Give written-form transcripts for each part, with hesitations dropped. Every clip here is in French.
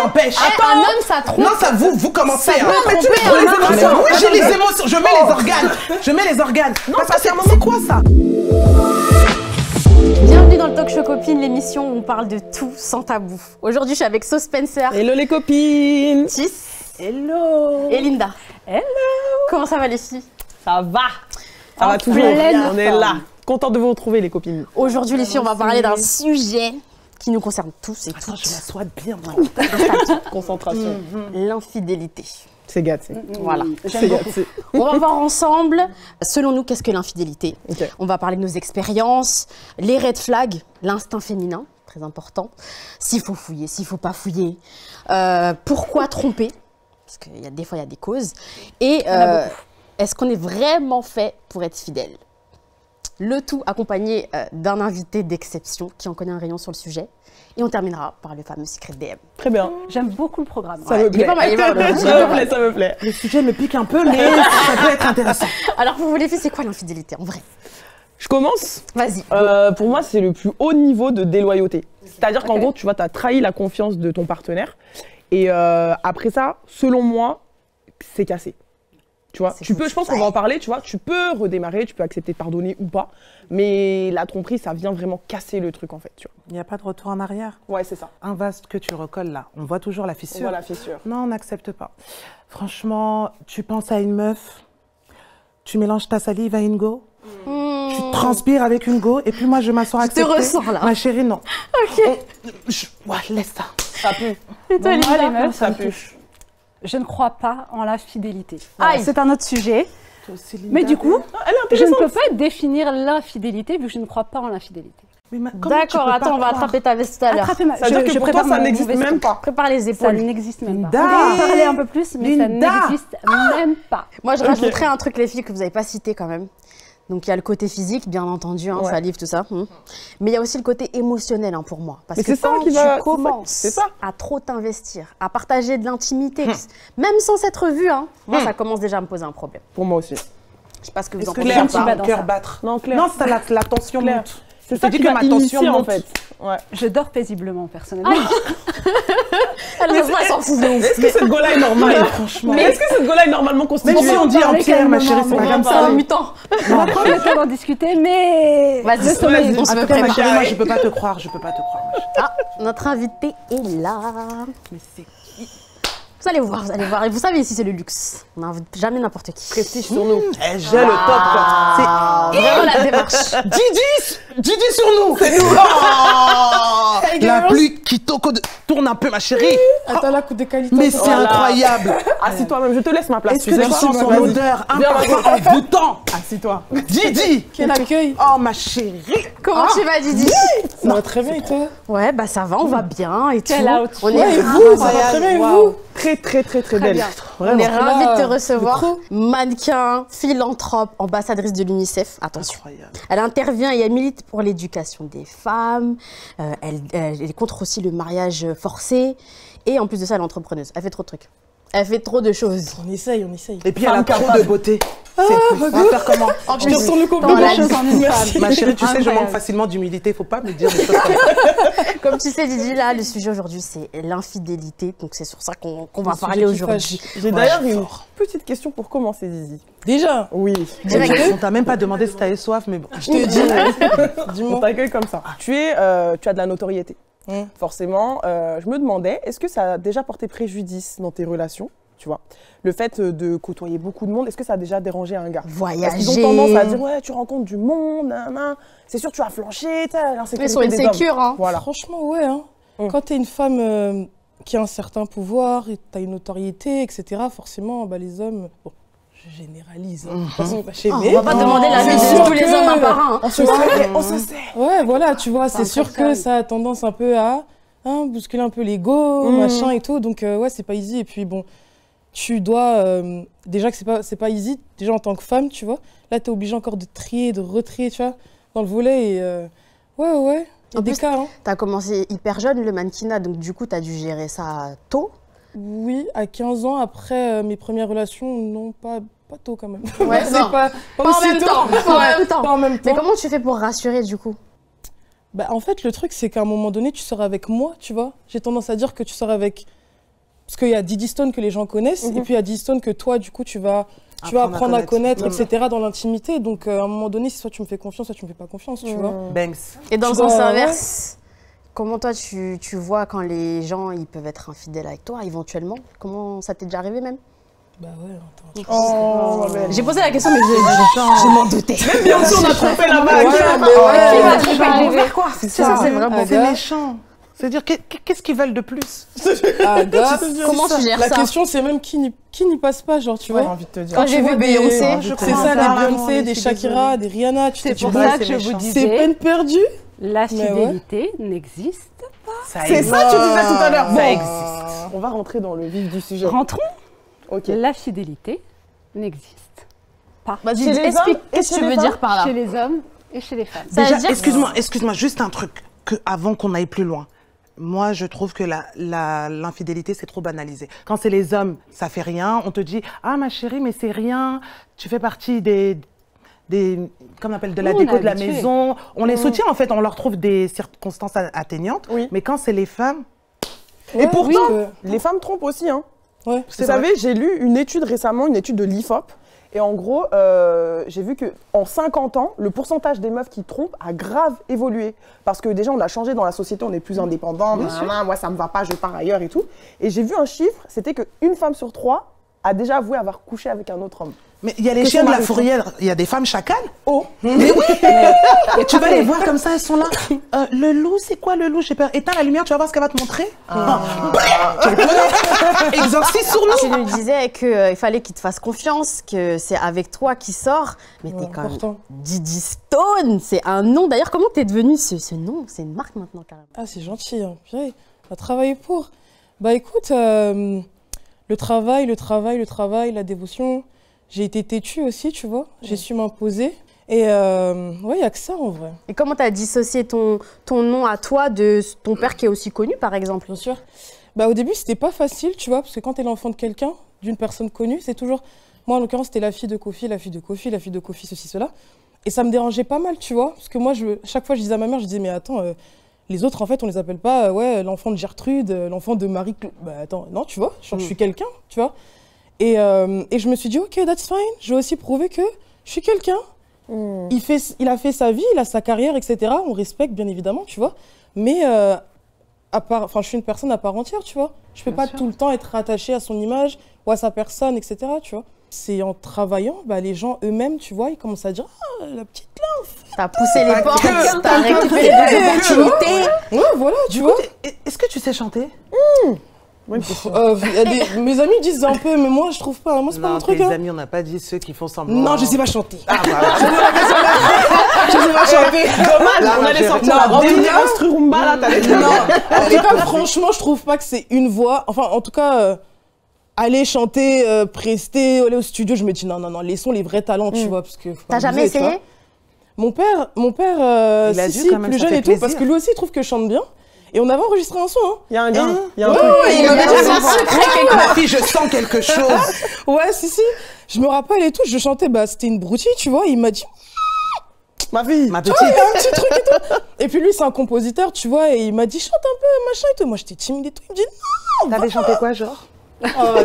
n'empêche. Un homme, ça trompe. Non, ça vous commencez. Ça peut Mais tu tromper, mets les hein. émotions. Oui, j'ai les émotions. Je mets les organes. Je mets les organes. Non, parce que c'est quoi ça? Bienvenue dans le Talk Show Copines, l'émission où on parle de tout sans tabou. Aujourd'hui, je suis avec So Spencer. Hello les copines. Tis. Hello. Et Linda. Hello. Comment ça va les filles? Ça va. Ça va toujours. On est là. Content de vous retrouver les copines. Aujourd'hui les filles, on va parler d'un sujet qui nous concerne tous et toutes. Je m'assois bien. Concentration. L'infidélité. C'est gâté. Voilà. C'est gâté. On va voir ensemble, selon nous, qu'est-ce que l'infidélité. Ok. On va parler de nos expériences, les red flags, l'instinct féminin, très important. S'il faut fouiller, s'il faut pas fouiller. Pourquoi tromper? Parce qu'il y a des fois, il y a des causes. Et est-ce qu'on est vraiment fait pour être fidèle? Le tout accompagné d'un invité d'exception qui en connaît un rayon sur le sujet. Et on terminera par le fameux secret DM. Très bien. J'aime beaucoup le programme. Ça me Il est plaît. pas mal, il est pas mal. Ça me plaît, ça me plaît. Le sujet me pique un peu, mais ça peut être intéressant. Alors pour vous les filles, c'est quoi l'infidélité en vrai? Je commence. Vas-y. Pour moi, c'est le plus haut niveau de déloyauté. C'est-à-dire qu'en gros, tu vois, tu as trahi la confiance de ton partenaire. Et après ça, selon moi, c'est cassé. Tu vois, tu peux, je pense qu'on va en parler, tu vois, tu peux redémarrer, tu peux accepter de pardonner ou pas, mais la tromperie, ça vient vraiment casser le truc en fait, tu vois. Il n'y a pas de retour en arrière. Ouais, c'est ça. Un vase que tu recolles là, on voit toujours la fissure. On voit la fissure. Non, on n'accepte pas. Franchement, tu penses à une meuf, tu mélanges ta salive à une go, tu transpires avec une go, et puis moi je m'assois à accepter. te ressens, là. Ma chérie, non. Ok. Ouais, laisse ça. Ça pue. Et toi, Bon, moi, Linda? les meufs, Ça me pue. touche. Je ne crois pas en la fidélité. Aïe. C'est un autre sujet. Toi aussi, Linda. Mais du coup, Elle est je ne intéressante. peux pas définir l'infidélité vu que je ne crois pas en l'infidélité. Mais comment tu D'accord, peux pas attends, on va croire? attraper ta veste tout à l'heure. Attrapez-moi. Ça veut dire que pour toi, ça n'existe même pas. Prépare les Ça épaules. n'existe même pas. Linda. On va en parler un peu plus, mais ça Linda. n'existe même pas. Moi, je Ok. rajouterais un truc, les filles, que vous n'avez pas cité quand même. Donc, il y a le côté physique, bien entendu, hein, Ouais. salive, tout ça. Mais il y a aussi le côté émotionnel hein, pour moi. Parce Mais que c'est ça quand qui tu va- commences c'est ça. à trop t'investir, à partager de l'intimité, même sans s'être vu, hein, moi, ça commence déjà à me poser un problème. Pour moi aussi. Je sais pas ce que vous Est-ce en que pensez. Claire, tu vas pas dans cœur ça. battre? Non, Claire. Non, ça, la tension Claire. monte. C'est Je ça te dis qui que va ma tension initier en monte. fait. Ouais. Je dors paisiblement, personnellement. Elle revient, elle s'en fout de ouf. Est-ce que cette go-là est normale? Franchement. Mais est-ce que cette go-là est normalement constituée? Même si on dit en parler pierre, ma calmement, chérie, c'est on pas va comme en ça. C'est un parler. mutant. On va prendre le temps d'en discuter, mais Vas-y, le sommeil. vas-y. on se prépare. Ma chérie, moi, je peux pas te croire, je peux pas te croire. ma chérie. Ah, notre invité est là. Mais c'est Vous allez voir, vous allez voir. Et vous savez, ici, c'est le luxe. On n'invite jamais n'importe qui. Prestige sur nous. Eh, j'ai le top, quoi. Ah, vraiment la démarche. C'est Didi sur nous. C'est nous. La pluie qui tourne un peu, ma chérie. Attends, la coup de qualité. Mais c'est incroyable. Assis-toi même, je te laisse ma place. Est-ce tu que sais tu pas? sens son Vas-y. odeur, un Viens, parfum vas-y. envoûtant? Assis-toi. Didi. Quel accueil. Oh, ma chérie. Comment tu vas, Didi? Ça va très bien et toi? Ouais, bah ça va, on va bien et tout. Quel out. On est Ouais, et ravis. vous? Ça va très bien et vous? Très, très, très, très belle. bien. On Vraiment. est ravis de te Là, recevoir. le pro. Mannequin, philanthrope, ambassadrice de l'UNICEF. Attention. Incroyable. Elle intervient et elle milite pour l'éducation des femmes. Elle est contre aussi le mariage forcé. Et en plus de ça, elle est entrepreneuse. Elle fait trop de trucs. Elle fait trop de choses. On essaye, on essaye. Et puis, elle a Femme trop capable. de beauté. On va faire comment? En Je te retourne le Tant compliment. la chose en une femme. Ma chérie, tu sais, je Incroyable. manque facilement d'humilité. Faut pas me dire des choses comme ça. Comme tu sais, Didi, là, le sujet aujourd'hui, c'est l'infidélité. Donc, c'est sur ça qu'on va parler aujourd'hui. J'ai d'ailleurs une petite question pour commencer, Zizi. Déjà, Oui. Direct. On t'a même pas demandé si t'avais soif, mais bon. je te dis. On Dis-moi. t'accueille comme ça. Tu as de la notoriété. Hum. Forcément, je me demandais, est-ce que ça a déjà porté préjudice dans tes relations, tu vois? Le fait de côtoyer beaucoup de monde, est-ce que ça a déjà dérangé un gars? Parce Voyager. qu'ils ont tendance à dire, ouais, tu rencontres du monde, nanana. C'est sûr, tu vas flancher, t'as l'insécurité Ils sont des hommes. insécures, hein. Voilà. Franchement, ouais. Hein. Hum. Quand t'es une femme qui a un certain pouvoir, et t'as une notoriété, etc., forcément, bah, les hommes... Bon, je généralise. Hein. De toute façon, bah, chez Oh, mes- on va pas demander la vie c'est de sûr tous les que- hommes un par un. hein. On se sait, on se sait. Ouais, voilà, tu vois, c'est sûr que impressionne. ça a tendance un peu à bousculer un peu l'ego, machin et tout. Donc, ouais, c'est pas easy. Et puis, bon, tu dois... déjà que c'est pas easy, déjà en tant que femme, tu vois. Là, t'es obligé encore de trier, de retrier, tu vois, dans le volet. Et ouais. Il y a En des plus, cas, hein. T'as commencé hyper jeune le mannequinat, donc du coup, t'as dû gérer ça tôt. Oui, à 15 ans, après mes premières relations, non, pas tôt quand même. Ouais, c'est non. pas Pas en aussi même tôt. temps, pas en même temps. Pas en même temps. Mais comment tu fais pour rassurer du coup? Bah, en fait, le truc, c'est qu'à un moment donné, tu sors avec moi, tu vois. J'ai tendance à dire que tu sors avec Parce qu'il y a Diddy Stone que les gens connaissent, et puis il y a Diddy Stone que toi, du coup, tu vas apprendre à connaître, etc., dans l'intimité. Donc, à un moment donné, soit tu me fais confiance, soit tu me fais pas confiance, tu vois. Banks. Et dans le sens inverse, comment toi, tu vois quand les gens, ils peuvent être infidèles avec toi, éventuellement? Comment ça t'est déjà arrivé même? Bah ouais, attends. J'ai posé la question, mais je m'en doutais. Même bien sûr, on a trompé la bague. Qui va tromper les quoi? C'est ça, c'est vraiment gars. méchant. C'est-à-dire, qu'est-ce qu'ils veulent de plus? Ah, gars, Comment tu gères la ça? question, c'est même qui n'y passe pas, genre, tu J'ai vois. envie de te dire. Quand j'ai vu vois Beyoncé, je c'est comprends ça, pas, des maman, Beyoncé, je des suis Shakira, des Rihanna, tu C'est sais, pour tu vois, ça que je vous c'est disais, peine perdue. la fidélité n'existe. C'est ça que tu disais tout à l'heure. Ça Bon, existe. on va rentrer dans le vif du sujet. Rentrons. Ok. La fidélité n'existe pas. Vas-y, Chez les explique, hommes et qu'est-ce que chez tu les veux femmes? dire par là? Chez les hommes et chez les femmes. Ça veut Déjà, dire- excuse-moi, juste un truc, avant qu'on aille plus loin. Moi, je trouve que l'infidélité, c'est trop banalisé. Quand c'est les hommes, ça fait rien. On te dit, ah ma chérie, mais c'est rien. Tu fais partie comme on appelle, de la Nous, on déco est de la habitués. maison. On les soutient, en fait. On leur trouve des circonstances atteignantes. Oui. Mais quand c'est les femmes, Et pourtant, oui. les femmes trompent aussi. Hein. Ouais. Vous C'est savez, j'ai lu une étude récemment, une étude de l'IFOP. Et en gros, j'ai vu qu'en 50 ans, le pourcentage des meufs qui trompent a grave évolué. Parce que déjà, on a changé dans la société, on est plus indépendant. Moi, ça me va pas, je pars ailleurs et tout. Et j'ai vu un chiffre, c'était qu'une femme sur 3 a déjà avoué avoir couché avec un autre homme. mais il y a les Que chiens son de la mari fourrière, il y a des femmes chacals. Oh, Mais oui. Et tu vas les voir comme ça, elles sont là. Le loup, c'est quoi le loup? J'ai peur. Éteins la lumière, tu vas voir ce qu'elle va te montrer. Exorcise sur Tu nous. lui disais qu'il fallait qu'il te fasse confiance, que c'est avec toi qu'il sort. Mais t'es quand même important. Diddy Stone, c'est un nom. D'ailleurs, comment t'es devenu ce nom? C'est une marque maintenant, carrément. Ah, c'est gentil, hein. Purée, on a travaillé pour. Bah écoute, le travail, la dévotion. J'ai été têtue aussi, tu vois. J'ai su m'imposer. Et ouais, il n'y a que ça en vrai. Et comment t'as dissocié ton nom à toi de ton père qui est aussi connu, par exemple? Bien sûr. Bah au début, c'était pas facile, tu vois, parce que quand t'es l'enfant de quelqu'un, d'une personne connue, c'est toujours... Moi, en l'occurrence, c'était la fille de Kofi, la fille de Kofi, la fille de Kofi, ceci, cela. Et ça me dérangeait pas mal, tu vois, parce que moi, chaque fois, je disais à ma mère, je disais, mais attends, les autres, en fait, on les appelle pas, ouais, l'enfant de Gertrude, l'enfant de Marie... Bah attends, non, tu vois, je suis quelqu'un, tu vois. Et je me suis dit, ok, that's fine, je vais aussi prouver que je suis quelqu'un. Il a fait sa vie, il a sa carrière, etc. On respecte, bien évidemment, tu vois. Mais je suis une personne à part entière, tu vois. Je peux pas tout le temps être rattachée à son image ou à sa personne, etc. Tu vois. C'est en travaillant, bah, les gens eux-mêmes, tu vois, ils commencent à dire ah, la petite là, T'as poussé les portes, que- t'as récupéré des opportunités. ouais, voilà, tu vois. Est-ce que tu sais chanter? Mes amis disent un peu, mais moi je trouve pas. Moi c'est pas mon truc. tes Hein. amis, on n'a pas dit ceux qui font semblant. Non, je sais pas chanter. Ah, voilà. Je sais pas chanter. dommage, Là, on allait j'ai- sortir Non, la en tout dernière cas- instru rumba, là, t'allais Non, en tout cas, franchement, je trouve pas que c'est une voix. Enfin, en tout cas, aller chanter, prester, aller au studio, je me dis non, laissons les vrais talents, tu vois, parce que. faut pas T'as jamais abuser, tu essayé? vois. Mon père, Il a si, dû quand même, plus ça jeune fait et tout, parce plaisir. que lui aussi, il trouve que je chante bien. Et on avait enregistré un son, hein. Il y a un gain, il y a un Ouais, truc. ouais, il y a m'avait déjà dit- un secret Ma fille, je sens quelque chose. Ouais, si. Je me rappelle et tout, je chantais, bah, c'était une broutille, tu vois. Il m'a dit, Ma fille. Ma petite. il y a un petit truc et tout. Et puis lui, c'est un compositeur, tu vois, et il m'a dit, chante un peu, machin et tout. Moi, j'étais timide et tout. Il me dit, T'avais chanté quoi, genre?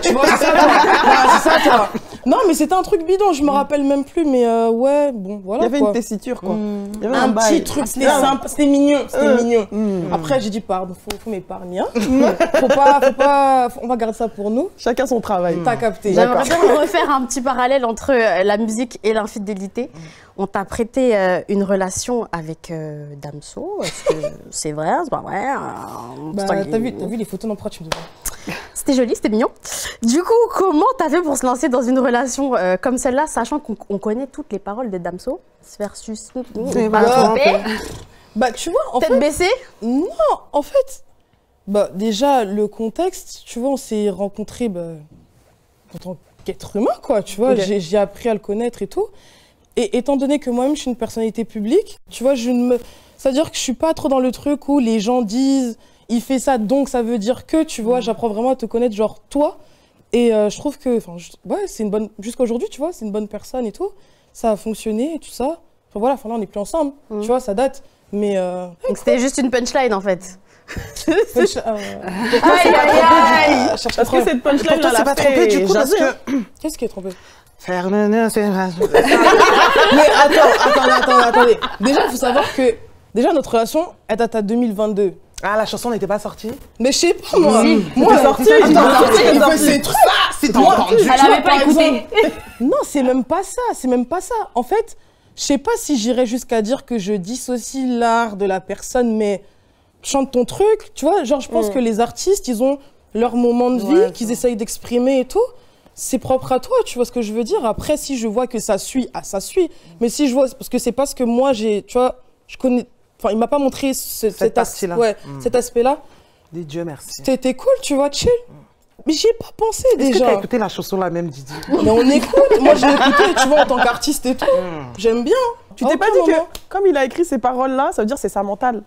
tu vois, c'est ça, toi. Ouais, c'est ça, toi. Non, mais c'était un truc bidon, je me rappelle même plus, mais ouais, bon, voilà. Il y avait quoi. une tessiture, quoi. Il y avait Un bail. petit truc, c'était simple, c'était mignon, Après, j'ai dit, pardon, faut m'épargner. Hein. On va garder ça pour nous. Chacun son travail. T'as capté. J'aimerais bien refaire un petit parallèle entre la musique et l'infidélité. On t'a prêté une relation avec Damso. Est-ce que c'est vrai? C'est pas vrai? Bah, t'as vu les photos d'empreinte, tu me dis. C'était joli, c'était mignon. Du coup, comment t'as fait pour se lancer dans une relation comme celle-là, sachant qu'on connaît toutes les paroles de Damso versus pas trompé. Bah, tu vois, en tête fait. baissée? Non, en fait. Bah, déjà, le contexte, tu vois, on s'est rencontrés en tant qu'être humain, quoi. Tu vois, Ok. j'ai appris à le connaître et tout. Et étant donné que moi-même, je suis une personnalité publique, tu vois, c'est-à-dire que je suis pas trop dans le truc où les gens disent il fait ça, donc ça veut dire que, tu vois, j'apprends vraiment à te connaître, genre toi. Et je trouve que, ouais, c'est une bonne. Jusqu'à aujourd'hui, tu vois, c'est une bonne personne et tout. Ça a fonctionné et tout ça. Enfin voilà, là, on n'est plus ensemble, tu vois, ça date. Mais. Donc c'était juste une punchline en fait. Aïe, Aïe aïe aïe! cherche Parce que cette punchline, Pourtant, c'est pas trompé du coup parce que... Qu'est-ce qui est trompé? Faire le nœud, c'est... Mais attendez. Déjà, il faut savoir que notre relation, elle date à 2022. Ah, la chanson n'était pas sortie? Mais je sais pas, moi. Si. Moi, C'était sorti. c'est trop... Si t'as entendu. Elle avait pas écouté. Non, c'est même pas ça. En fait, je sais pas si j'irais jusqu'à dire que je dissocie l'art de la personne, mais chante ton truc, tu vois. Genre, je pense que les artistes, ils ont leur moment de vie qu'ils essayent d'exprimer et tout. C'est propre à toi, tu vois ce que je veux dire. Après, si je vois que ça suit, ça suit. Mais si je vois, parce que c'est parce que moi, tu vois, je connais... Enfin, il m'a pas montré cet partie-là. cet aspect-là. Dis Dieu merci. C'était cool, tu vois, chill. Mais j'y ai pas pensé Est-ce que déjà. t'as écouté la chanson là même, Didi? Mais on écoute. Moi, je l'ai écouté, tu vois, en tant qu'artiste et tout. J'aime bien. Tu t'es pas dit que, comme il a écrit ces paroles-là, ça veut dire que c'est sa mentale.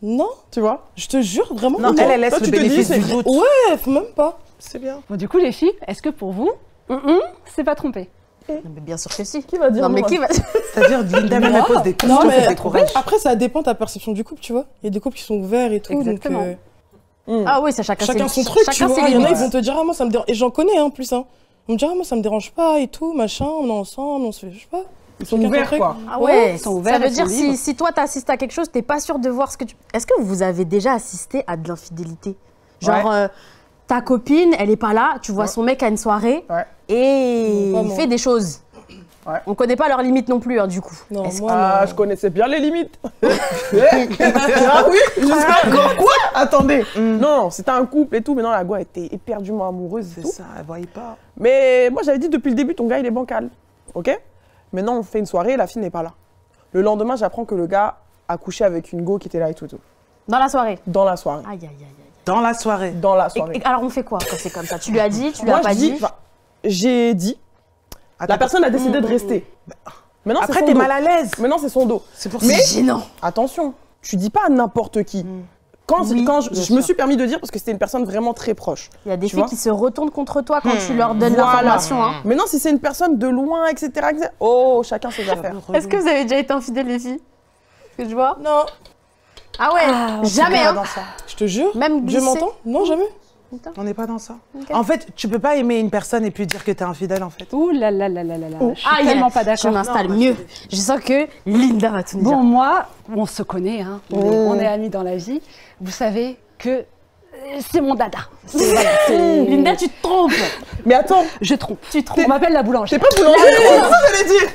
Non, Tu vois? je te jure, vraiment. Non, elle laisse Toi, le tu te dis, bénéfice c'est- du doute. Ouais, même pas. C'est bien. Bon, du coup, les filles, est-ce que pour vous, c'est pas trompé? Non, mais bien sûr que si. Qui va dire Non, mais non, qui va. C'est-à-dire, Linda même elle pose des questions, Non, mais c'est décourage. après, ça dépend de ta perception du couple, tu vois. Il y a des couples qui sont ouverts et tout. Exactement. Donc, Ah oui, ça chacun chacun ses- son truc, tu chacun ses vois. Il y en a, ils limites. vont te dire, ah, moi, ça me dérange. Et j'en connais, en plus, hein. On me dit, ah, moi, ça me dérange pas et tout, machin, on est ensemble, on se fait, je sais pas. Ils sont Chacun son ouverts, truc. quoi. Ah ouais, Ils sont ouverts, ça veut ils sont dire libres. si toi t'assistes à quelque chose, t'es pas sûr de voir ce que tu... Est-ce que vous avez déjà assisté à de l'infidélité? Genre, ta copine, elle est pas là, tu vois son mec à une soirée Ouais. et Non, pas il moi. fait des choses. Ouais. On connaît pas leurs limites non plus, hein, du coup. Non, Est-ce moi, Ah, non. je connaissais bien les limites. Ah oui, jusqu'à quand? Quoi? Attendez. Non, c'était un couple et tout, mais non, la go était éperdument amoureuse et C'est tout. ça, elle voyait pas. Mais moi, j'avais dit depuis le début, ton gars, il est bancal. Ok? Maintenant, on fait une soirée et la fille n'est pas là. Le lendemain, j'apprends que le gars a couché avec une go qui était là et tout. Dans la soirée. Dans la soirée. Aïe, aïe, aïe, aïe. Dans la soirée. Dans la Et- soirée. alors on fait quoi quand c'est comme ça? Tu lui as dit, tu lui Moi, as pas je dis, dit? enfin, j'ai dit, la Attends, personne a décidé de rester. Maintenant, c'est après, son t'es dos. mal à l'aise. Maintenant, c'est son dos. C'est pour Mais- ça. Gênant. Attention, tu dis pas à n'importe qui. Quand, Oui, quand je bien me sûr. suis permis de dire parce que c'était une personne vraiment très proche. Il y a des Tu filles vois qui se retournent contre toi quand tu leur donnes Voilà. l'information. Hein. Maintenant, si c'est une personne de loin, etc., oh, chacun ses affaires. Est-ce que vous avez déjà été infidèle, les filles? Que je vois? Non, Ah ouais, jamais. pas Hein. dans ça. je te jure. Même Je glisser. m'entends? Non, jamais. On n'est pas dans ça. Ok. En fait, tu peux pas aimer une personne et puis dire que t'es infidèle, en fait. Ouh là là là là là là. Je suis Ah, il y a- tellement pas Je d'accord. m'installe Non, mieux. Je sens que Linda va tout nous Bon, dire. moi, on se connaît, hein. On est amis dans la vie. Vous savez que c'est mon dada. Voilà, Linda, tu te trompes. Mais attends, Je trompe. On m'appelle la boulangère. t'es pas boulanger, c'est ça que j'allais dire.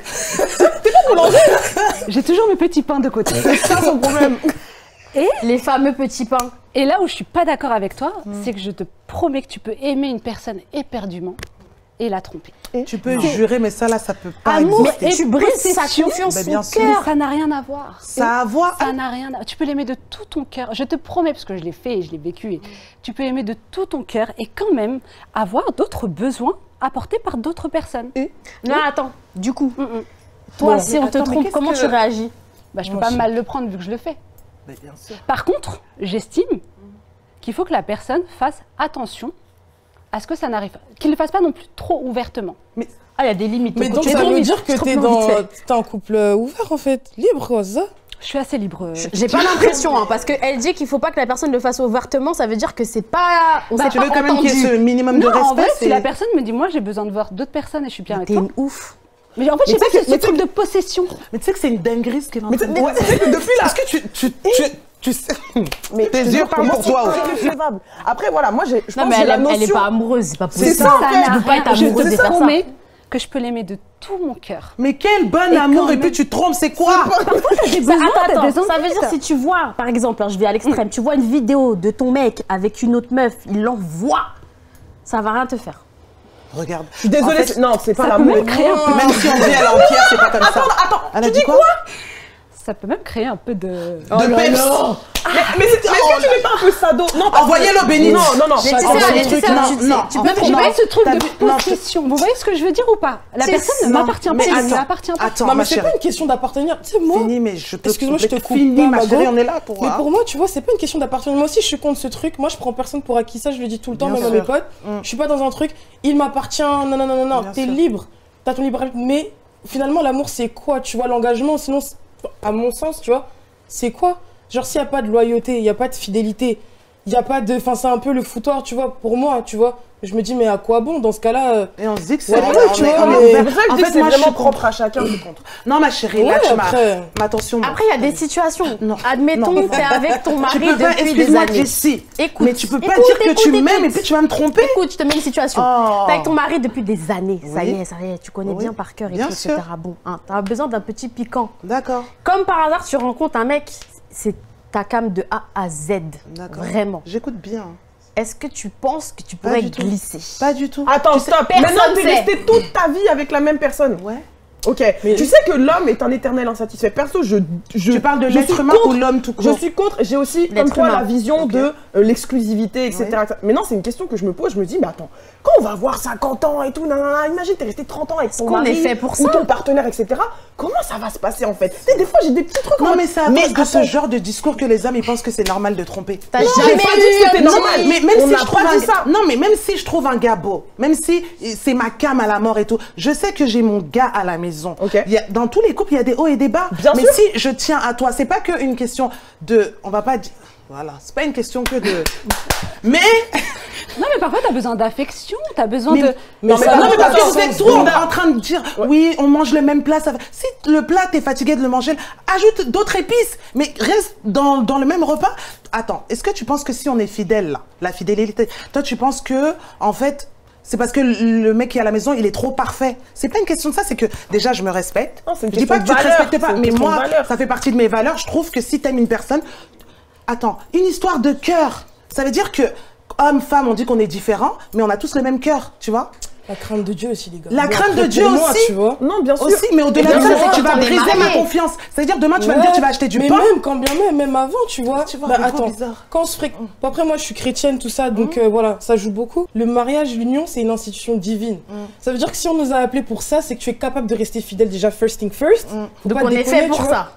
J'ai toujours mes petits pains de côté. C'est ça son problème. Les fameux petits pains. Et là où je suis pas d'accord avec toi, c'est que je te promets que tu peux aimer une personne éperdument et la tromper. Tu peux jurer, mais ça, là, ça peut pas Amour exister. Mais tu brises sa possession. confiance, Mais bien son sûr. Mais cœur. ça n'a rien à voir. Ça a à voir. Ça n'a rien à... Tu peux l'aimer de tout ton cœur. Je te promets, parce que je l'ai fait et je l'ai vécu. Et tu peux aimer de tout ton cœur et quand même avoir d'autres besoins apportés par d'autres personnes. Non, attends. Du coup, toi, Bon, si on te attends, mais trompe, qu'est-ce comment que- tu réagis? Bah, je peux Moi pas aussi. mal le prendre vu que je le fais. Mais bien sûr. Par contre, j'estime qu'il faut que la personne fasse attention à ce que ça n'arrive pas. Qu'il ne le fasse pas non plus trop ouvertement. Ah, il y a des limites. Mais donc, Tu es ça trop veut vite, dire que trop t'es vite fait. t'es un couple ouvert, en fait. Libre, quoi, c'est ça? Je suis assez libre. J'ai pas l'impression, hein, parce qu'elle dit qu'il faut pas que la personne le fasse ouvertement, ça veut dire que c'est pas. On s'est Tu pas veux quand même qu'il y ait entendu. ce minimum de Non, en respect. vrai, si c'est- la personne me dit, moi j'ai besoin de voir d'autres personnes et je suis bien avec T'es toi. une ouf. Mais en fait, je sais Mais pas, tu sais c'est que- ce truc de possession. Mais tu sais que c'est une dinguerie ce qu'elle est en train de Mais dire. tu sais que depuis là, Est-ce que tu sais. mais Tes je te yeux jure, parlent pour toi aussi. c'est faisable. Après voilà, moi je Non, pense mais que j'ai la elle est notion. pas amoureuse, c'est pas possible. C'est ça, en fait. Tu peux pas être Je amoureuse te de faire ça. promets que je peux l'aimer de tout mon cœur. Mais quel bon Et amour quand et puis même- tu te trompes, c'est quoi? J'ai Ça, besoin attends, de attends, des ça veut dire si tu vois, par exemple, hein, je vais à l'extrême, tu vois une vidéo de ton mec avec une autre meuf, il l'envoie, ça va rien te faire. Regarde. Je suis désolée, En fait, non, c'est pas ça peut l'amour. même créer un peu, Même si on dit elle est en pierre, c'est pas comme ça. Attends, Elle a dit quoi? ça peut même créer un peu de... De peps. mais est-ce que tu n'es pas un peu sado? Non, parce que- Envoyez-le béni. Non, non, non. Mais tu chacun sais, son tu truc. sais, non, tu sais, non, tu en peux fait, Vous non. voyez ce truc T'as de vu- non, possession? Vous voyez ce que je veux dire ou pas? La C'est- personne ne non, m'appartient pas, mais elle ne attends, m'appartient pas. Attends, Non, mais ma c'est pas chérie. une question d'appartenir. Tu sais, moi. Fini, mais je te Excuse-moi, je te coupe Fini, pas, ma Mago. chérie, on est là pour. Mais pour moi, tu vois, c'est pas une question d'appartenir. Moi aussi, je suis contre ce truc. Moi, je prends personne pour acquis. Ça, je le dis tout le temps, Bien même à sûr. mes potes. Mm. Je suis pas dans un truc, il m'appartient. Non, non, non, non, non. Bien T'es sûr. libre. T'as ton libre arbitre. Mais finalement, l'amour, c'est quoi? Tu vois, l'engagement, sinon, à mon sens, tu vois, c'est quoi? Genre, s'il n'y a pas de loyauté, il n'y a pas de fidélité, il y a pas de... Enfin, c'est un peu le foutoir, tu vois, pour moi, tu vois. Je me dis, mais à quoi bon, dans ce cas-là Et on se dit que c'est Ouais, vrai, tu vois, on est mais- ouvert. C'est pour ça que En je dis fait, que c'est moi, je vraiment suis propre à chacun, je suis contre. Non, ma chérie, là, Ouais, tu après- m'as attention. Après, il y a des situations. Non. Admettons Non. que tu es avec ton mari Tu peux pas, depuis des excuse-moi, années. Jessie, Écoute, mais tu peux pas écoute, dire que tu écoute, m'aimes et écoute. puis tu vas me tromper. Écoute, je te mets une situation. Oh. T'es avec ton mari depuis des années. Ça Oui. y est, tu connais Oui, bien par cœur et bien tout, sûr. etc. Bon, hein, t'as besoin d'un petit piquant. D'accord. Comme par hasard, tu rencontres un mec, c'est ta cam de A à Z. D'accord. Vraiment. J'écoute bien. Est-ce que tu penses que tu Pas pourrais du tout. glisser? Pas du tout. Attends, Tu sais- stop. personne Maintenant, t'es sait. resté toute ta vie avec la même personne. Ouais. Ok. Mais- Tu sais que l'homme est un éternel insatisfait. Perso, tu parles de je l'être suis humain contre- ou l'homme tout court? Je suis contre. J'ai aussi, comme L'être toi, humain. la vision Ok. de l'exclusivité, etc. Maintenant, c'est une question que je me pose. Je me dis, mais attends, quand on va avoir 50 ans et tout, nanana, imagine, t'es resté 30 ans avec ton qu'on mari est fait pour ou ça ton partenaire, etc. Comment ça va se passer en fait? Tu sais, des fois, j'ai des petits trucs. en Non, mode, mais c'est à cause de ce attends, genre de discours que les hommes ils pensent que c'est normal de tromper. T'as j'ai jamais pas dit eu que c'était un normal. petit- Mais même On si n'a je trouve pas un... dit ça. Non, mais même si je trouve un gars beau, même si c'est ma cam à la mort et tout, je sais que j'ai mon gars à la maison. Ok. Dans tous les couples, il y a des hauts et des bas. Bien mais sûr. si je tiens à toi, c'est pas qu'une question de... On va pas dire... Voilà, c'est pas une question que de... Mais... Non, mais parfois, tu as besoin d'affection, tu as besoin Mais- de. Mais mais ça non, n'a mais pas parce de que vous êtes sens, trop Brenda. en train de dire, oui, on mange le même plat. Si le plat, t'es fatigué de le manger, ajoute d'autres épices, mais reste dans le même repas. Attends, est-ce que tu penses que si on est fidèle, là, la fidélité, toi, tu penses que, en fait, c'est parce que le mec qui est à la maison, il est trop parfait. C'est pas une question de ça, c'est que déjà, je me respecte. Non, c'est une Je dis pas que question tu te de valeur, respectes pas, c'est une mais question de moi, valeur. ça fait partie de mes valeurs. Je trouve que si t'aimes une personne, attends, une histoire de cœur, ça veut dire que homme, femme, on dit qu'on est différents, mais on a tous le même cœur, tu vois. La crainte de Dieu aussi, les gars. La Moi, crainte de après, Dieu pour moi, aussi. tu vois. Non, bien sûr. Aussi, mais au-delà Et de ça, bien c'est que tu vas sûr, on est briser ma mariés. confiance. C'est-à-dire, demain, tu vas me dire, tu vas acheter du mais pain. même quand bien même avant, tu vois. Tu vois, Bah, c'est trop attends, bizarre. quand on se après, moi, je suis chrétienne, tout ça, donc voilà, ça joue beaucoup. Le mariage, l'union, c'est une institution divine. Ça veut dire que si on nous a appelés pour ça, c'est que tu es capable de rester fidèle déjà first thing first. Faut Donc pas on est déconner, fait pour tu vois. ça.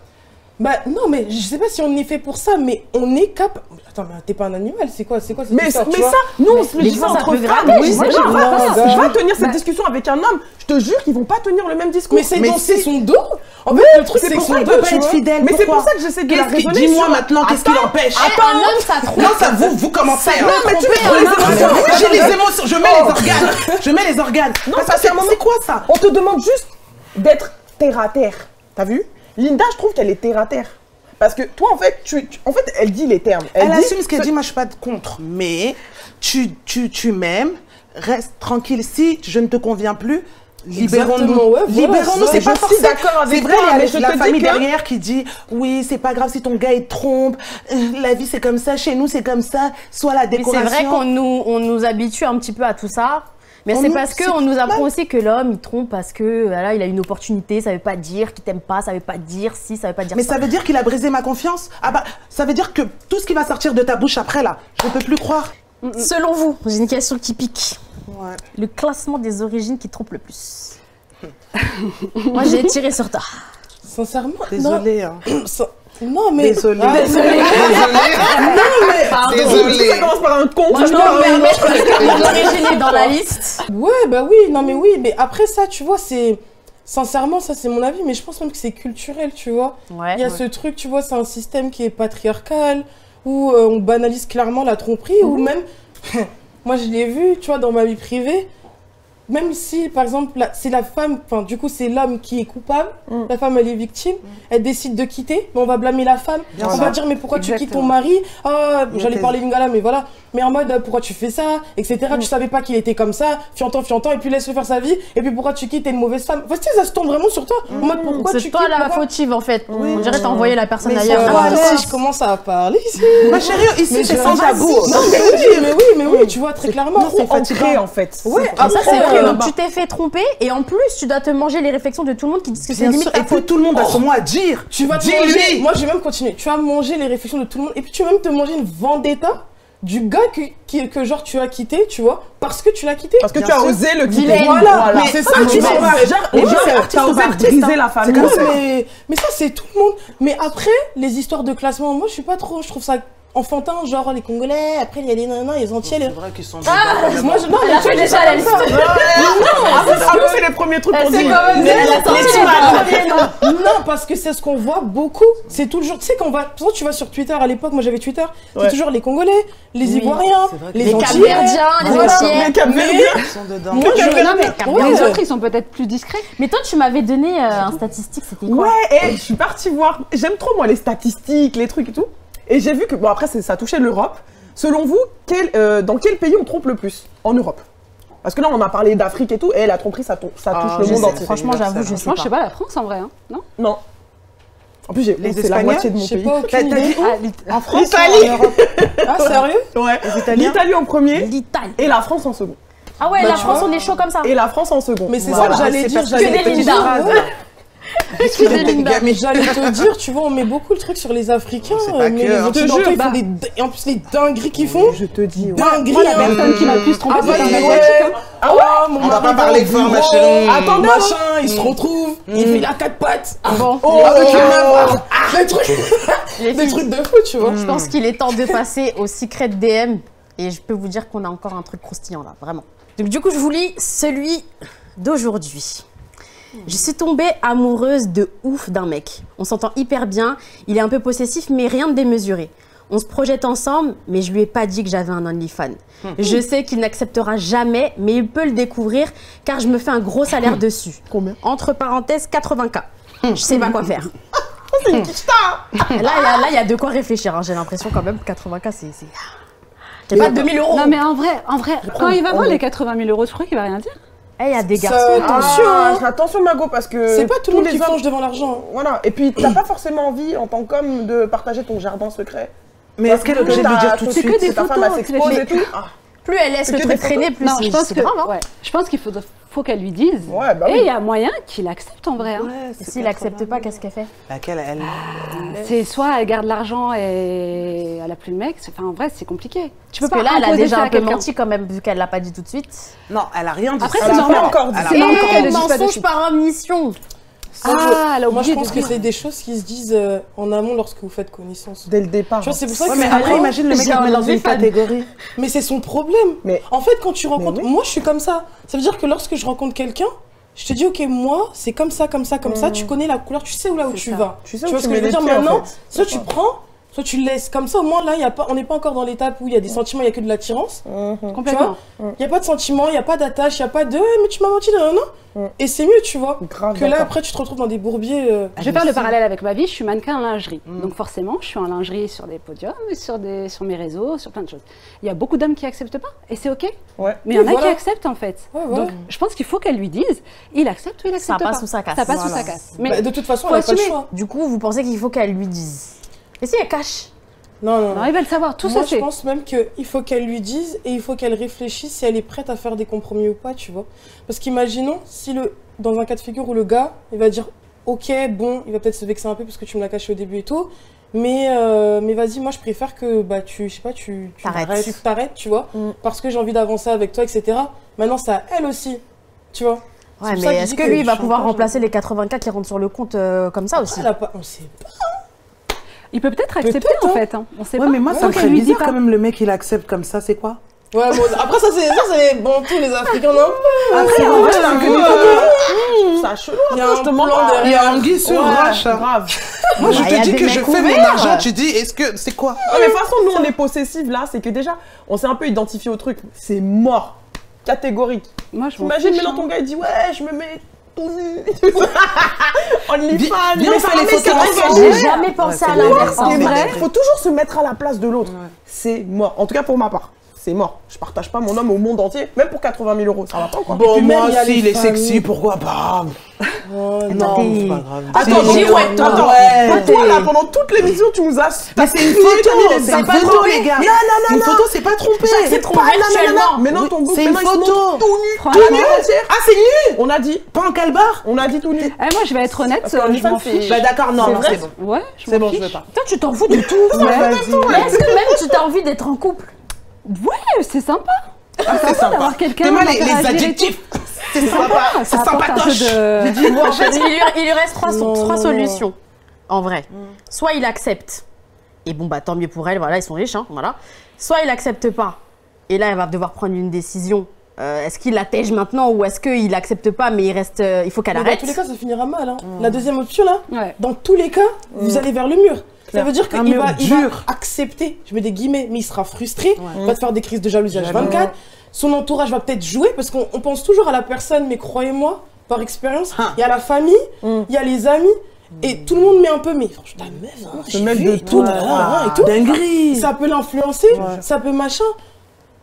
Bah non, mais je sais pas si on est fait pour ça, mais on est capable. Attends, mais t'es pas un animal, c'est quoi cette Mais histoire, tu ça, vois nous, on se le les dit fois, ça entre peut femmes. gratter, Oui, je sais moi, pas. je vais tenir cette discussion avec un homme. Je te jure qu'ils vont pas tenir le même discours. Mais c'est dans c'est son dos. En fait, le truc, C'est c'est que pourquoi son il dos, peut pas tu être vois. fidèle. Mais c'est Pourquoi pour ça que j'essaie de la Qu'est-ce qui- raisonner Dis-moi sur- maintenant, qu'est-ce qui l'empêche Un homme, ça trompe. Non, ça, vous commencez. hein. Non, mais tu trompé, veux on les a- émotions. Oui, j'ai les émotions, je mets les organes. Je mets les organes. Non, Parce parce que qu'à un moment- c'est quoi ça? On te demande juste d'être terre à terre. T'as vu? Linda, je trouve qu'elle est terre à terre. Parce que toi, en fait, en fait, elle dit les termes. Elle dit assume ce qu'elle dit, moi je suis pas contre. Mais tu m'aimes, reste tranquille. Si je ne te conviens plus, Exactement, libérons-nous. ouais, voilà, Libérons-nous, ça, c'est je pas suis forcément. d'accord avec C'est vrai, toi, il y a mais je la te famille dis que- derrière qui dit oui, c'est pas grave si ton gars il te trompe. La vie c'est comme ça, chez nous c'est comme ça. Soit la Mais c'est décoration. vrai on nous habitue un petit peu à tout ça. Mais On c'est nous- parce c'est qu'on nous apprend normal. aussi que l'homme, il trompe parce que voilà, il a une opportunité. Ça veut pas dire qu'il t'aime pas, ça veut pas dire si, ça veut pas dire Mais ça. ça veut dire qu'il a brisé ma confiance. Ah bah, ça veut dire que tout ce qui va sortir de ta bouche après là, je ne peux plus croire. Selon vous, j'ai une question qui pique. Ouais. Le classement des origines qui trompe le plus. Moi, j'ai tiré sur toi. Sincèrement, Désolée. Hein. non. Non, mais. Désolée. Ah, Désolé. Ça commence par un con. Moi, je peux me permettre parce que mon origine est dans la liste. Ouais, bah oui, non, mais oui, mais après ça, tu vois, c'est. Sincèrement, ça c'est mon avis, mais je pense même que c'est culturel, tu vois. Ouais. Il y a ce truc, tu vois, c'est un système qui est patriarcal, où on banalise clairement la tromperie, ou même. Moi, je l'ai vu, tu vois, dans ma vie privée. Même si, par exemple, c'est la femme, enfin, du coup, c'est l'homme qui est coupable, la femme, elle est victime, elle décide de quitter, mais on va blâmer la femme. Bien on sûr. va dire, mais pourquoi tu quittes ton Exactement. mari? Ah, j'allais thèse. parler Lingala, mais voilà. Mais en mode, pourquoi tu fais ça, etc. Tu savais pas qu'il était comme ça, fiantant, et puis laisse-le faire sa vie, et puis pourquoi tu quittes, t'es une mauvaise femme. Enfin, tu sais, ça se tourne vraiment sur toi. En mode, pourquoi tu C'est quittes, toi la pourquoi- fautive en fait. On dirait que t'as envoyé la personne Mais ailleurs. c'est Voilà, toi, si je commence à parler ici. Ma chérie, ici Mais c'est je- sans tabou. Non, mais oui, tu vois, très clairement. Non, c'est fatigant. en fait. Ouais, Ah, ça, c'est après, vrai. Donc, tu t'es fait tromper et en plus, tu dois te manger les réflexions de tout le monde qui disent que c'est Bien limite sûr. ta Et puis faute. tout le monde a son mot à dire. tu vas te Dis-lui. manger. Moi, je vais même continuer. Tu vas manger les réflexions de tout le monde. Et puis, tu vas même te manger une vendetta du gars que genre, tu as quitté, tu vois, parce que tu l'as quitté. Parce que Bien tu as sûr. osé le quitter. Vilaine. Voilà, Mais c'est ça, ça, tu tu vois. vois. Et genre, c'est t'as artiste osé artiste, briser hein. la C'est famille. comme Non, ça. mais ça, c'est tout le monde. Mais après, les histoires de classement, moi, je suis pas trop. Je trouve ça enfantin, genre les Congolais, après il y a les nanas, les Entiers. C'est vrai qu'ils sont Moi, je... non, Elle a fait déjà la liste. Après, c'est les premiers trucs qu'on dit. Non, parce que c'est ce qu'on voit beaucoup. C'est toujours, tu sais, quand tu vas sur Twitter, à l'époque, moi j'avais Twitter, c'est toujours les Congolais, les Ivoiriens, les Antillais, les Antillais. Les Cap-Verdiens. Ils sont dedans. Moi, Les autres, ils sont peut-être plus discrets. Mais toi, tu m'avais donné un statistique, c'était quoi? Ouais, et je suis partie voir. J'aime trop, moi, les statistiques, les trucs et tout. Et j'ai vu que, bon, après, ça touchait l'Europe. Selon vous, dans quel pays on trompe le plus en Europe? Parce que là, on a parlé d'Afrique et tout, et la tromperie, ça touche le monde entier. Franchement, j'avoue, je sais Moi, je sais pas. pas, la France en vrai, hein, non? Non. En plus, c'est la Espagnols, moitié de mon je sais pays. pas aucune idée. En France, L'Italie. en Europe. Ah, sérieux? Ouais. Italiens. L'Italie en premier, L'Italie. et la France en second. Ah ouais, Bah, la tu France, vois. on est chaud comme ça. Et la France en second. Mais c'est Voilà. ça que j'allais C'est dire. parce J'allais que des te Linda. dire, Que des Linda. j'allais te dire, tu vois, on met beaucoup le truc sur les Africains, C'est pas mais que, les hein. Occidentaux, Je te ils jure, font et en plus les dingueries qu'ils font. Je te dis, ouais. Dingueries, Moi, la hein. personne qui m'a le plus trompée, Ah bah, c'est un ouais. Asiatique. Ah ouais. Mon On va mari pas parler va au fort, ma bureau, chérie. Attendez, machin, il se retrouve, il fait la 4 pattes. Bon, Des trucs de fou, tu vois. je pense qu'il est temps de passer au secret DM. Et je peux vous dire qu'on a encore un truc croustillant là, vraiment. Donc du coup, je vous lis celui d'aujourd'hui. Je suis tombée amoureuse de ouf d'un mec. On s'entend hyper bien, il est un peu possessif, mais rien de démesuré. On se projette ensemble, mais je lui ai pas dit que j'avais un OnlyFans. Je sais qu'il n'acceptera jamais, mais il peut le découvrir car je me fais un gros salaire dessus. Combien? Entre parenthèses, 80K. Je sais pas quoi faire. C'est une petite star. Là, il y a de quoi réfléchir. Hein. J'ai l'impression quand même que 80K, c'est... Il n'y a pas 2000 euros. Non, mais en vrai, quand il va voir les 80 000 euros, je crois qu'il va rien dire. Eh, il y a des Ça- garçons. Attention, hein. Attention, Mago, parce que C'est pas tout le monde tous qui les hommes- flanche devant l'argent. Voilà. Et puis, t'as pas forcément envie, en tant qu'homme, de partager ton jardin secret. Mais est-ce qu'elle est obligée de lui dire tout de C'est suite que des Si ta femme, photos, elle s'expose mais- et tout. Ah. Plus elle laisse C'est le que truc des traîner, plus Non, je pense c'est que, grave. Hein. ouais, je pense qu'il faut qu'elle lui dise. Ouais, bah Et oui. il y a moyen qu'il accepte en vrai. Hein. Et s'il accepte pas, qu'est-ce qu'elle fait? Laquelle elle C'est soit elle garde l'argent et elle a plus le mec. Enfin, en vrai, c'est compliqué. Tu peux Parce pas que là, elle a imposer déjà ça un à peu quelqu'un. menti quand même, vu qu'elle l'a pas dit tout de suite. Non, elle a rien dit. Après, Elle c'est a normal. pas encore dit. Elle a C'est pas normal encore qu'elle dit. le dise pas de Mensonge suite. par omission. Ah, elle a Moi, je oublié pense de que dire. c'est des choses qui se disent en amont lorsque vous faites connaissance. Dès le départ. Tu vois, c'est pour ça Ouais, que mais c'est après, vraiment- imagine le mec J'ai qui met dans envie une de fan. catégorie. Mais c'est son problème. Mais- En fait, quand tu rencontres... oui. Moi, je suis comme ça. Ça veut dire que lorsque je rencontre quelqu'un, je te dis, OK, moi, c'est comme ça, comme ça, comme ça. Tu connais la couleur, tu sais où C'est tu ça. vas. Tu sais vois où ce tu que je mets veux dire les pieds, en maintenant? fait. Soit tu prends, soit tu le laisses. Comme ça, au moins, là, on n'est pas encore dans l'étape où il y a des sentiments, il n'y a que de l'attirance. Complètement. Il n'y a pas de sentiments, il n'y a pas d'attache, il n'y a pas de mais tu m'as menti, non, non. Et c'est mieux, tu vois. Grave, Que là, d'accord. après, tu te retrouves dans des bourbiers. Je vais faire le parallèle avec ma vie. Je suis mannequin en lingerie. Donc forcément, je suis en lingerie sur des podiums, sur mes réseaux, sur plein de choses. Il y a beaucoup d'hommes qui acceptent pas, et c'est OK. Ouais. Mais il y en a voilà. qui acceptent en fait. Ouais, voilà. Donc je pense qu'il faut qu'elle lui dise, il accepte ou il accepte Ça pas. passe ou ça casse. Ça passe ou Voilà. ça casse. Mais Bah, de toute façon, faut elle n'a pas le assumer. choix. Du coup, vous pensez qu'il faut qu'elle lui dise? Et si elle cache? Non, non, non, il va le savoir. Tout Moi, ça, je c'est. pense même qu'il faut qu'elle lui dise et il faut qu'elle réfléchisse si elle est prête à faire des compromis ou pas, tu vois. Parce qu'imaginons, si dans un cas de figure où le gars, il va dire OK, bon, il va peut-être se vexer un peu parce que tu me l'as caché au début et tout, mais vas-y, moi je préfère que je sais pas, tu t'arrêtes, tu vois, parce que j'ai envie d'avancer avec toi, etc. Maintenant, c'est à elle aussi, tu vois. Ouais, C'est pour ça mais que je est-ce dis que lui, il va je pouvoir chantage, remplacer les 80K qui rentrent sur le compte comme ça aussi? Elle a pas, on sait pas. Il peut peut-être accepter Peut-être, en hein. fait. Hein. On sait Ouais, pas. mais moi, ça Tant me qu'elle ferait lui dit bizarre pas. quand même, le mec, il accepte comme ça, c'est quoi? Ouais, bon, après ça c'est bon, tous les Africains, non. Après, en vrai, c'est un peu Ça chelou. Il y a un je te mens plan pas. Il y a anguille sur Ouais, roche. grave. Moi, je Bah, y a te dis des que je mecs fais mon ouverts. argent, tu dis, est-ce que c'est quoi? Ah, mais de toute façon, nous, on est possessives là, c'est que déjà, on s'est un peu identifié au truc. C'est mort. Catégorique. Moi, je m'en T'imagines fiche, maintenant hein. ton gars, il dit ouais, je me mets tout nu. OnlyFans. Viens, on fait les photos ensemble. J'ai Ouais. jamais pensé Ouais, à c'est l'inverse. vrai. en C'est vrai. vrai, il faut toujours se mettre à la place de l'autre. C'est mort. En tout cas, pour ma part. C'est mort. Je partage pas mon homme au monde entier, même pour 80 000 euros. Ça va pas ou quoi? Bon, puis même, moi, il y a les s'il est familles. sexy, pourquoi pas? Oh, Non, t'es- c'est pas grave. Attends, Si, girouette, non, attends. ouais. Toi, là, pendant toute l'émission, tu nous as. Mais c'est une photo, c'est une pas photo, trompé. les gars. Non, non, Une non, photo, c'est pas trompé. C'est trompé virtuellement. Mais non, Oui, ton bouc, c'est une maintenant, il se photo. montre tout nu. Franchement. Tout nu entière. Ah, c'est nu. On a dit. Pas en calbar. On a dit tout nu. Eh, moi, je vais être honnête, Parce je qu'OnlyFans, m'en c'est- fiche. Bah d'accord, non, C'est non, vrai. c'est bon. Ouais, je C'est m'en bon, je fiche. veux pas. Toi, tu t'en fous de tout. Ouais, vas-y. Mais est-ce que même tu as envie d'être en couple? Ouais, c'est sympa. Ah, c'est sympa. d'avoir quelqu'un Fais-moi à les interagir et adjectifs. C'est C'est sympa. sympa. C'est Ça apporte un peu sympatoche. de. En fait, il lui reste trois Non, trois non, solutions, en vrai. Soit il accepte, Et bon, bah tant mieux pour elle, voilà, ils sont riches, hein, voilà. Soit il accepte pas, et là, elle va devoir prendre une décision. Est-ce qu'il la tège maintenant ou est-ce qu'il accepte pas, mais il faut qu'elle arrête? Dans tous les cas, ça finira mal. Hein. La deuxième option, là, Ouais. dans tous les cas, vous allez vers le mur. Ça veut dire Un qu'il mur va dur. accepter, je mets des guillemets, mais il sera frustré, il va te faire des crises de jalousie H24. Son entourage va peut-être jouer, parce qu'on pense toujours à la personne, mais croyez-moi, par expérience, il y a la famille, il y a les amis, et tout le monde met un peu, mais franchement, ta meuf, hein, Se mettre de et tout, et tout. Dinguerie. Ça peut l'influencer, ça peut machin.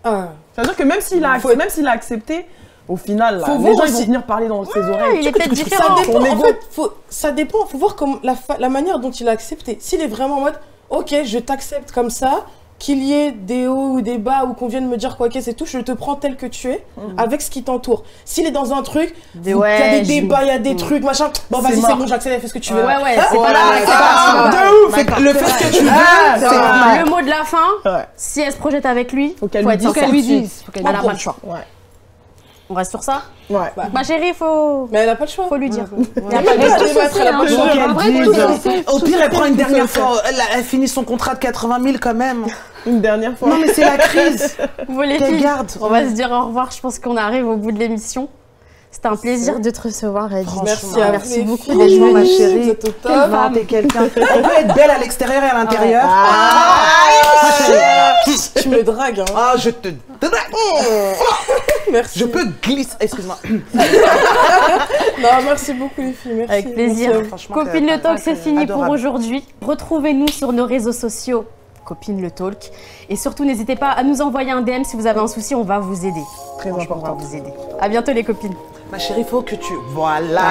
C'est-à-dire que même s'il a accepté, au final, là, Faut les voir gens ils vont aussi. venir parler dans ses oreilles. il est peut-être Ça différent. dépend, Ton en ego. fait, ça dépend, faut voir comme la manière dont il a accepté. S'il est vraiment en mode, ok, je t'accepte comme ça, qu'il y ait des hauts ou des bas ou qu'on vienne me dire quoi qu'est-ce et tout, je te prends tel que tu es, avec ce qui t'entoure. S'il est dans un truc, il y a des débats, il y a des trucs, machin, bon vas-y c'est bon, j'accélère, fais ce que tu veux. Ouais, c'est pas Voilà, mal, c'est pas mal. de ouf. Fait que le fait que tu veux, c'est normal. Le mot de la fin, Ouais. si elle se projette avec lui, Faut qu'elle faut lui être dise. sincère. Qu'elle lui dise. Faut qu'elle Elle lui a dise. pas le choix. Ouais. On reste sur ça? Ouais. Ma chérie, faut Mais elle a pas le choix. lui dire. Elle a pas le choix, elle a pas le Faut choix. qu'elle Après, dise. tout Au pire, elle prend une dernière fait. fois. Elle finit son contrat de 80 000 quand même. Une dernière fois. Non, mais c'est la crise. Vous les Qu'elle filles, garde. on va se dire au revoir. Je pense qu'on arrive au bout de l'émission. C'était un plaisir de te recevoir, Edith. Merci à Merci vous, beaucoup les d'être filles. venue. ma chérie. Vous êtes au top. Non, t'es quelqu'un. On peut être belle à l'extérieur et à l'intérieur. Tu me dragues, hein. Ah, je te. Merci. Je peux glisser. Excuse-moi. Non, merci beaucoup les filles, merci. Avec plaisir. Merci à vous. Franchement, Copine le Talk, c'est fini pour adorable. aujourd'hui. Retrouvez-nous sur nos réseaux sociaux, Copine le Talk. Et surtout, n'hésitez pas à nous envoyer un DM si vous avez un souci, on va vous aider. Très Franchement, on va important. vous aider. À bientôt les copines. Ma chérie, faut que tu. Voilà.